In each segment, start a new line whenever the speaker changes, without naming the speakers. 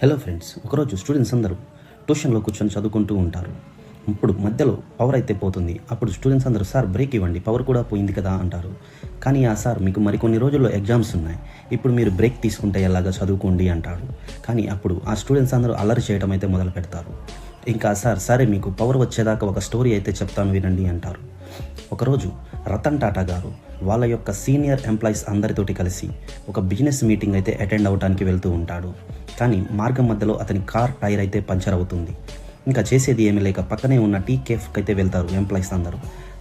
Hello friends, ఒకరోజు students అందరూ ట్యూషన్లో కూర్చొని చదువుకుంటూ ఉంటారు. ఇప్పుడు మధ్యలో పవర్ అయితే పోతుంది. అప్పుడు స్టూడెంట్స్ అందరూ సార్ బ్రేక్ ఇవ్వండి, పవర్ కూడా పోయింది కదా అంటారు. కానీ ఆ సార్ మీకు మరికొన్ని రోజుల్లో ఎగ్జామ్స్ ఉన్నాయి, ఇప్పుడు మీరు బ్రేక్ తీసుకుంటే ఎలాగా చదువుకోండి అంటాడు. కానీ అప్పుడు ఆ స్టూడెంట్స్ అందరూ అల్లరి చేయడం అయితే మొదలు పెడతారు. ఇంకా సార్ సరే మీకు పవర్ వచ్చేదాకా ఒక స్టోరీ అయితే చెప్తాను వినండి అంటారు. ఒకరోజు రతన్ టాటా గారు వాళ్ళ యొక్క సీనియర్ ఎంప్లాయీస్ అందరితోటి కలిసి ఒక బిజినెస్ మీటింగ్ అయితే అటెండ్ అవ్వడానికి వెళ్తూ ఉంటాడు. కానీ మార్గం మధ్యలో అతని కార్ టైర్ అయితే పంచర్ అవుతుంది. ఇంకా చేసేది ఏమీ లేక పక్కనే ఉన్న టీ కేఫ్కి అయితే వెళ్తారు ఎంప్లాయీస్ అందరూ.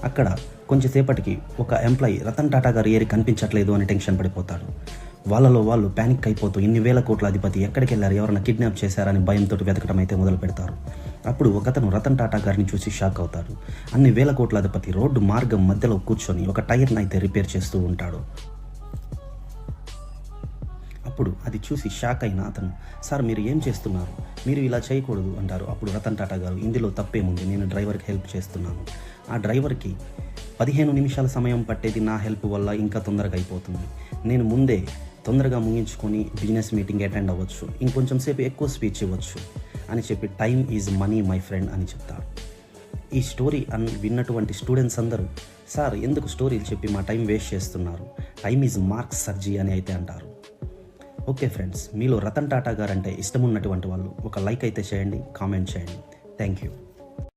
అక్కడ కొంచెంసేపటికి ఒక ఎంప్లాయీ రతన్ టాటా గారు ఏరి కనిపించట్లేదు అని టెన్షన్ పడిపోతాడు. వాళ్ళలో వాళ్ళు ప్యానిక్ అయిపోతూ ఇన్ని వేల కోట్ల అధిపతి ఎక్కడికి వెళ్ళారు, ఎవరైనా కిడ్నాప్ చేశారని భయంతో వెతకడం అయితే మొదలు పెడతారు. అప్పుడు ఒకతను రతన్ టాటా గారిని చూసి షాక్ అవుతాడు. అన్ని వేల కోట్ల అధిపతి రోడ్డు మార్గం మధ్యలో కూర్చొని ఒక టైర్ని అయితే రిపేర్ చేస్తూ ఉంటాడు. అప్పుడు అది చూసి షాక్ అయిన అతను, సార్ మీరు ఏం చేస్తున్నారు, మీరు ఇలా చేయకూడదు అంటారు. అప్పుడు రతన్ టాటా గారు, ఇందులో తప్పేముంది, నేను డ్రైవర్కి హెల్ప్ చేస్తున్నాను. ఆ డ్రైవర్కి 15 నిమిషాల సమయం పట్టేది నా హెల్ప్ వల్ల ఇంకా తొందరగా అయిపోతుంది. నేను ముందే తొందరగా ముగించుకొని బిజినెస్ మీటింగ్ అటెండ్ అవ్వచ్చు, ఇంకొంచెం సేపు ఎక్కువ స్పీచ్ ఇవ్వచ్చు అని చెప్పి time is money my friend అని చెప్తారు. ఈ స్టోరీ విన్నటువంటి స్టూడెంట్స్ అందరూ, సార్ ఎందుకు స్టోరీలు చెప్పి మా టైం వేస్ట్ చేస్తున్నారు, టైమ్ ఈజ్ మార్క్స్ సర్జీ అని అయితే అంటారు. ఓకే ఫ్రెండ్స్, మీలో రతన్ టాటా గారు అంటే ఇష్టం ఉన్నటువంటి వాళ్ళు ఒక లైక్ అయితే చేయండి, కామెంట్ చేయండి. Thank you.